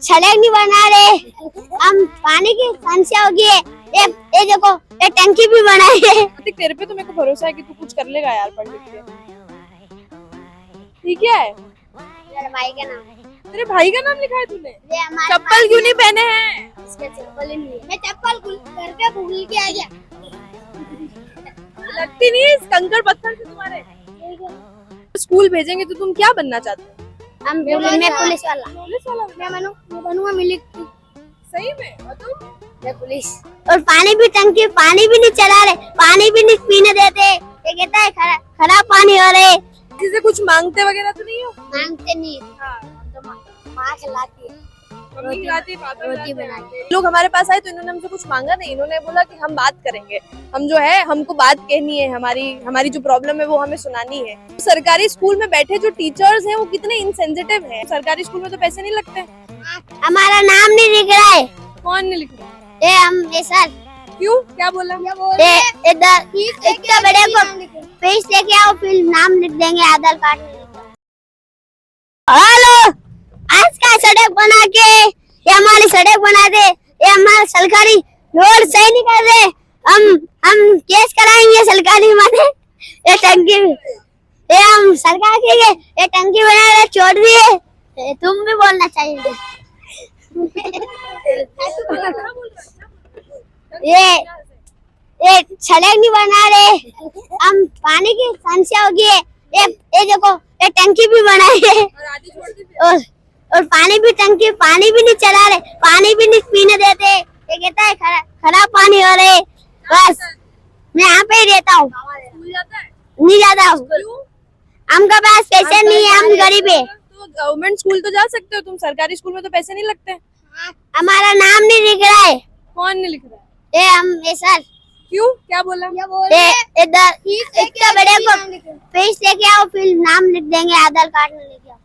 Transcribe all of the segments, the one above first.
सड़क नहीं बना रहे, हम पानी की समस्या होगी है। ये देखो, ये टंकी भी बनाई है। तेरे पे तो मेरे को भरोसा है कि तू कुछ कर लेगा यार पढ़ लिख के। ठीक है, मेरे भाई का नाम है। तेरे भाई का नाम लिखा है तूने? ये हमारे चप्पल क्यों नहीं पहने हैं? इसका चप्पल ही नहीं है। मैं चप्पल घर पे भूल के आ गया। लगती नहीं है इस कंकड़ पत्थर से तुम्हारे। स्कूल भेजेंगे तो तुम क्या बनना चाहते हो? मैं पुलिस वाला। पुलिस वाला? मैं बनूंगा मिलिट्री। सही में? और तुम? मैं पुलिस। और पानी भी टंकी, पानी भी नहीं चला रहे, पानी भी नहीं पीने देते। ये कहता है खराब पानी हो रहे। किसी से कुछ मांगते वगैरह तो नहीं हो? मांगते नहीं। हाँ, तो माँ खिलाती है, मम्मी खिलाती, पापा रोटी खिलाते हैं। बनाती है। लोग हमारे पास आए तो इन्होंने हमसे कुछ मांगा नहीं, इन्होंने बोला कि हम बात करेंगे। हम जो है, हमको बात कहनी है, हमारी जो प्रॉब्लम है वो हमें सुनानी है। सरकारी स्कूल में बैठे जो टीचर्स हैं वो कितने इनसेंसिटिव हैं। सरकारी स्कूल में तो पैसे नहीं लगते। हमारा नाम नहीं लिख रहा है। कौन नहीं लिख रहा? ये सर क्यों, क्या बोला? इतना बड़े को फीस लेके आओ, फिर नाम लिख देंगे, आधार कार्ड में लिख दो। हेलो, आज का सड़क बना के ये हमारी सड़क बना दे, ये हमारा सरकारी रोड सही नहीं कर दे, हम केस कराएंगे सरकारी माने। ये टंकी, ये हम सरकार के ये टंकी बना के छोड़ दिए। तुम भी बोलना चाहिए। ये सड़क नहीं बना रहे, हम पानी की समस्या होगी है। ये देखो, ये टंकी भी बनाई है। और पानी भी टंकी, पानी भी नहीं चला रहे, पानी भी नहीं पीने देते। ये कहता है खराब पानी हो रहे। बस मैं यहाँ पे ही रहता हूँ, नहीं जाता हूँ। हमका पास पैसे नहीं है, हम गरीब है। तो गवर्नमेंट स्कूल तो जा सकते हो तुम, सरकारी स्कूल में तो पैसे नहीं लगते। हमारा नाम नहीं लिख रहा है। कौन नहीं लिख रहा है? ये सर। क्यों, क्या बोला? इतना बड़े को फीस लेके आओ, फिर नाम लिख देंगे, आधार कार्ड में लेके आओ।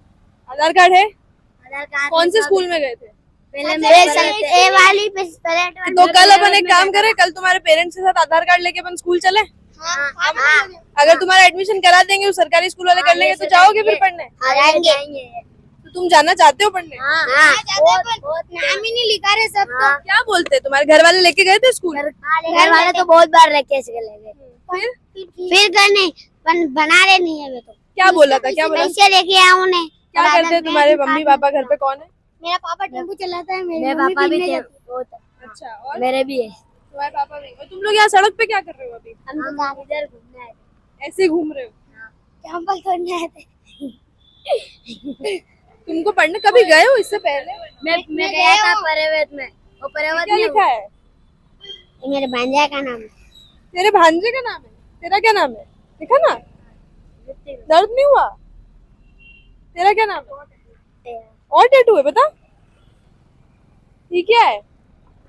आधार कार्ड है? आधार कार्ड। कौन से स्कूल में गए थे? ए वाली तो कल अपन एक काम करें, कल तुम्हारे पेरेंट्स के साथ आधार कार्ड लेके अपन स्कूल चले। अगर तुम्हारा एडमिशन करा देंगे, वो सरकारी स्कूल वाले कर लेंगे, तो जाओगे फिर पढ़ने? जाएंगे। तो तुम जाना चाहते हो पढ़ने? नाम ही नहीं लिखा रहे सब। क्या बोलते हैं तुम्हारे घर वाले? लेके गए थे स्कूल? घर वाले तो बहुत बार रखे ले गए, फिर करने बना रहे नहीं है। तो क्या बोला था? क्या बोला? पैसे लेके आओ उन्हें। क्या करते हैं तुम्हारे मम्मी पापा? घर पे कौन है? मेरा पापा टेम्पो चलाता है, मेरे पापा भी अच्छा, और मेरे भी है। तुम्हारे पापा भी। और तुम लोग यहाँ सड़क पे क्या कर रहे हो अभी? हम तो इधर घूमने आए थे, ऐसे ही घूम रहे हो? चंपल तोड़ने आए थे। तुमको पढ़ने कभी गए हो इससे पहले? मैं गया था परेवत में। वो परेवत क्या लिखा है? मेरे भांजा का नाम है। तेरे भांजे का नाम है? तेरा क्या नाम है? देखा ना, दर्द नहीं हुआ? तेरा क्या नाम है? और टैटू है, बता। ठीक है,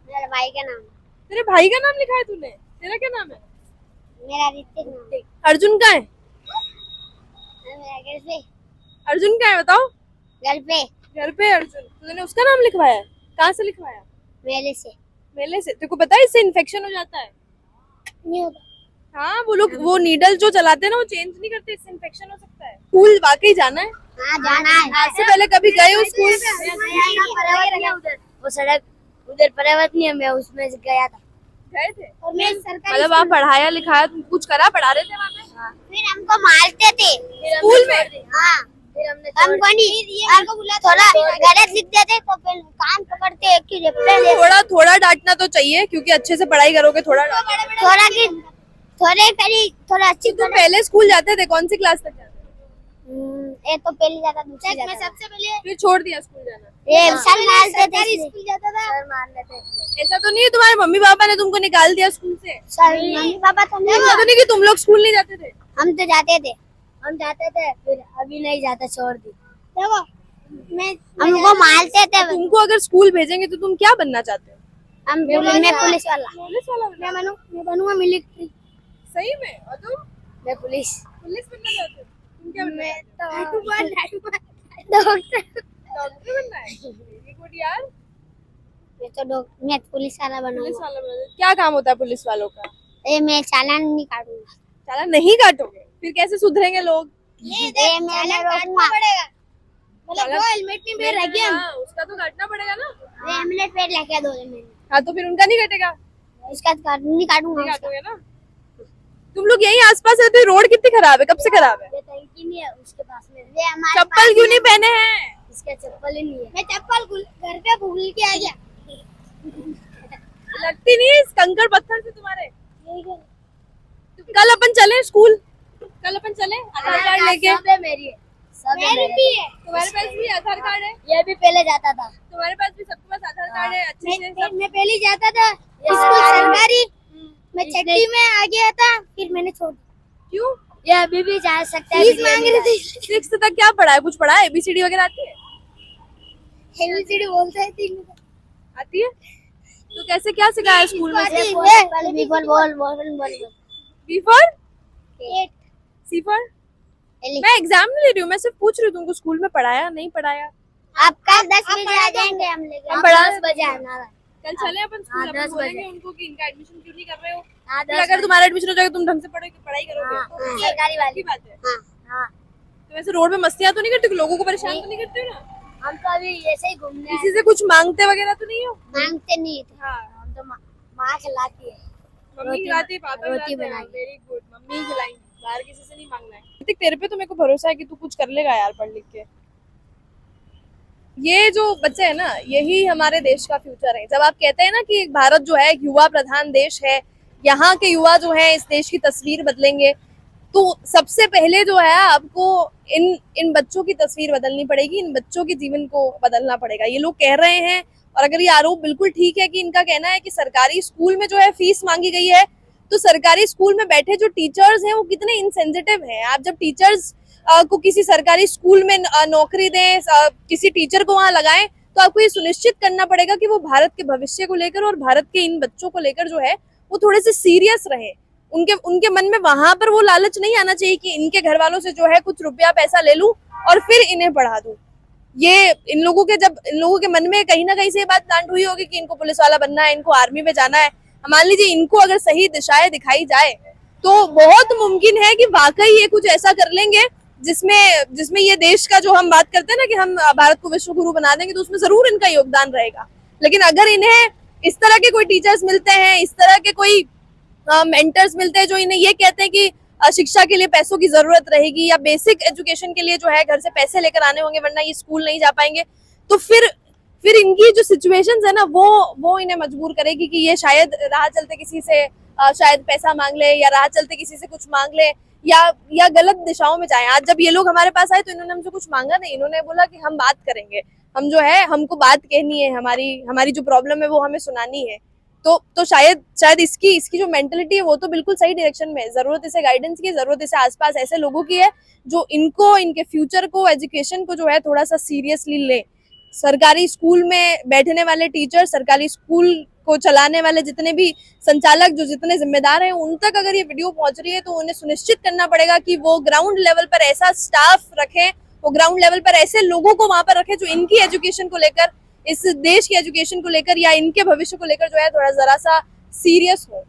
मेरे भाई का नाम है। तेरे भाई का नाम लिखा है तूने? तेरा क्या नाम है? मेरा ऋतिक नाम है। अर्जुन का है? मेरा घर पे। अर्जुन का है, बताओ। घर पे। घर पे अर्जुन। तूने उसका नाम लिखवाया है? कहाँ से लिखवाया? मेले से। मेले से? तेरे को पता है इससे इन्फेक्शन हो जाता है? नहीं होता। हाँ, वो लोग वो नीडल जो चलाते हैं ना, वो चेंज नहीं करते, इससे इन्फेक्शन हो सकता है। स्कूल वाकई जाना है? हाँ, जाना है। आज से पहले कभी गए हो स्कूल? उधर वो सड़क उधर पर्वत नहीं है, मैं उसमें गया था। गए थे? और मैं सरकारी मतलब आप पढ़ाया लिखाया, तुम कुछ करा, पढ़ा रहे थे वहाँ पे? फिर हमको मारते थे स्कूल में? हाँ, हमको नहीं, थोड़ा गलत लिख देते तो फिर कान पकड़ते कि थोड़ा डांटना तो चाहिए, क्योंकि अच्छे से पढ़ाई करोगे। थोड़ा थोड़ा अच्छी। तुम पहले स्कूल जाते थे? कौन सी क्लास तक जाते थे? ये तो पहले जाता, दूसरी जाता। मैं सबसे पहले फिर छोड़ दिया स्कूल जाना? ये सर मारते थे, स्कूल जाता था, सर मार लेते। ऐसा तो नहीं है तुम्हारे मम्मी पापा ने तुमको निकाल दिया स्कूल से? सर मम्मी पापा तो नहीं। ऐसा तो नहीं कि तुम लोग स्कूल नहीं जाते थे? हम तो जाते थे, फिर अभी नहीं जाता, छोड़ दी। देखो, हमको मारते थे। तुमको अगर स्कूल भेजेंगे तो तुम क्या बनना चाहते हो? मैं पुलिस वाला। पुलिस वाला? मैं बनूंगा मिलिट्री। सही में? और तुम? मैं पुलिस बनना चाहते हो? तुम क्या बनना चाहते हो? डॉक्टर। डॉक्टर बनना है? वेरी गुड यार। मैं पुलिस वाला पुलिस बनूंगा। वाला बनना है। क्या काम होता है पुलिस वालों का? मैं चालान नहीं काटूंगा। चालान नहीं काटोगे? फिर कैसे सुधरेंगे लोग? मैं रोकूंगा। मतलब वो हेलमेट नहीं पहन रखी, हम उसका तो काटना पड़ेगा ना। वे एमलेट पेड़ लेके दो मैंने। हाँ तो फिर उनका नहीं कटेगा। इसका नहीं काटूंगा। नहीं काटोगे ना। तुम लोग यही आसपास रहते हो, रोड कितनी खराब है, कब से खराब है। ये टंकी नहीं है उसके पास में। ये हमारे चप्पल क्यों नहीं पहने हैं। इसका चप्पल ही नहीं है। मैं चप्पल घर पे भूल के आ गया। लगती नहीं है इस कंकड़ पत्थर से तुम्हारे। कल अपन चले स्कूल, कल अपन चले आधार कार्ड लेके। सब है मेरी, सब है मेरी भी है। तुम्हारे पास भी आधार कार्ड है। ये भी पहले जाता था। तुम्हारे पास भी, सबके पास आधार कार्ड है अच्छे से सब। मैं पहले जाता था स्कूल सरकारी। मैं छठी में आ गया था, फिर मैंने छोड़ दिया। क्यों। ये अभी भी जा सकता है। फीस मांग रही थी। 6th तक क्या पढ़ा है, कुछ पढ़ा है, ABCD वगैरह आती है। ABCD बोलते हैं 3 आती है तो कैसे क्या सिखाया स्कूल में। B for C for। मैं एग्जाम नहीं ले रही हूँ, मैं सिर्फ पूछ रही हूँ तुमको स्कूल में पढ़ाया नहीं पढ़ाया। आपका 10 बजे आ जाएंगे हम लेके। हम पढ़ा 10 बजे आना है। कल चले अपन स्कूल, अपन 10 बोलेंगे बजे। उनको कि इनका एडमिशन क्यों नहीं कर रहे हो। हाँ, फिर 10 अगर तुम्हारा एडमिशन हो जाएगा तुम ढंग से पढ़ाई करोगे। सरकारी वाली की बात है। हाँ, तो वैसे रोड में मस्तियाँ तो नहीं करते, लोगों को परेशान तो नहीं करते हो ना। हम तो अभी ऐसे ही घूमने आए। किसी से कुछ मांगते वगैरह तो नहीं हो। मांगते नहीं थे। हाँ हम तो माँ खिलाती है। मम्मी रोटी खिलाती है, पापा रोटी खिलाते हैं। बनाई। वेरी गुड, मम्मी खिलाएंगी, बाहर किसी से नहीं मांगना है। ऋतिक तेरे पे तो मेरे को भरोसा है कि तू कुछ कर लेगा यार पढ़ लिख के। ये जो बच्चे हैं ना, यही हमारे देश का फ्यूचर है। जब आप कहते हैं ना कि भारत जो है एक युवा प्रधान देश है, यहाँ के युवा जो है इस देश की तस्वीर बदलेंगे, तो सबसे पहले जो है आपको इन बच्चों की तस्वीर बदलनी पड़ेगी, इन बच्चों के जीवन को बदलना पड़ेगा। ये लोग कह रहे हैं, और अगर ये आरोप बिल्कुल ठीक है कि इनका कहना है कि सरकारी स्कूल में जो है फीस मांगी गई है, तो सरकारी स्कूल में बैठे जो टीचर्स हैं वो कितने इनसेंसिटिव हैं। आप जब टीचर्स को किसी सरकारी स्कूल में नौकरी दें, किसी टीचर को वहां लगाएं, तो आपको ये सुनिश्चित करना पड़ेगा कि वो भारत के भविष्य को लेकर और भारत के इन बच्चों को लेकर जो है वो थोड़े से सीरियस रहे। उनके मन में वहां पर वो लालच नहीं आना चाहिए कि इनके घर वालों से जो है कुछ रुपया पैसा ले लूं और फिर इन्हें पढ़ा दूं। ये इन लोगों के मन में कहीं ना कहीं से ये बात प्लांट हुई होगी कि इनको पुलिस वाला बनना है, इनको आर्मी में जाना है। मान लीजिए इनको अगर सही दिशाएं दिखाई जाए तो बहुत मुमकिन है कि वाकई ये कुछ ऐसा कर लेंगे जिसमें ये देश का जो हम बात करते हैं ना कि हम भारत को विश्व गुरु बना देंगे, तो उसमें जरूर इनका योगदान रहेगा। लेकिन अगर इन्हें इस तरह के कोई टीचर्स मिलते हैं, इस तरह के कोई मेंटर्स मिलते हैं जो इन्हें ये कहते हैं कि शिक्षा के लिए पैसों की जरूरत रहेगी या बेसिक एजुकेशन के लिए जो है घर से पैसे लेकर आने होंगे वरना ये स्कूल नहीं जा पाएंगे, तो फिर इनकी जो सिचुएशंस है ना वो इन्हें मजबूर करेगी कि ये शायद राह चलते किसी से शायद पैसा मांग ले या राह चलते किसी से कुछ मांग ले या गलत दिशाओं में जाए। आज जब ये लोग हमारे पास आए तो इन्होंने हमसे कुछ मांगा नहीं, इन्होंने बोला कि हम बात करेंगे, हम जो है हमको बात कहनी है, हमारी जो प्रॉब्लम है वो हमें सुनानी है। तो शायद इसकी जो मेंटलिटी है वो तो बिल्कुल सही डायरेक्शन में है। जरूरत इसे गाइडेंस की, जरूरत इसे आसपास ऐसे लोगों की है जो इनके फ्यूचर को, एजुकेशन को जो है थोड़ा सा सीरियसली ले। सरकारी स्कूल में बैठने वाले टीचर, सरकारी स्कूल को चलाने वाले जितने भी संचालक, जो जितने जिम्मेदार हैं, उन तक अगर ये वीडियो पहुंच रही है तो उन्हें सुनिश्चित करना पड़ेगा कि वो ग्राउंड लेवल पर ऐसा स्टाफ रखें, वो ग्राउंड लेवल पर ऐसे लोगों को वहां पर रखें जो इनकी एजुकेशन को लेकर, इस देश की एजुकेशन को लेकर या इनके भविष्य को लेकर जो है थोड़ा जरा सा सीरियस हो।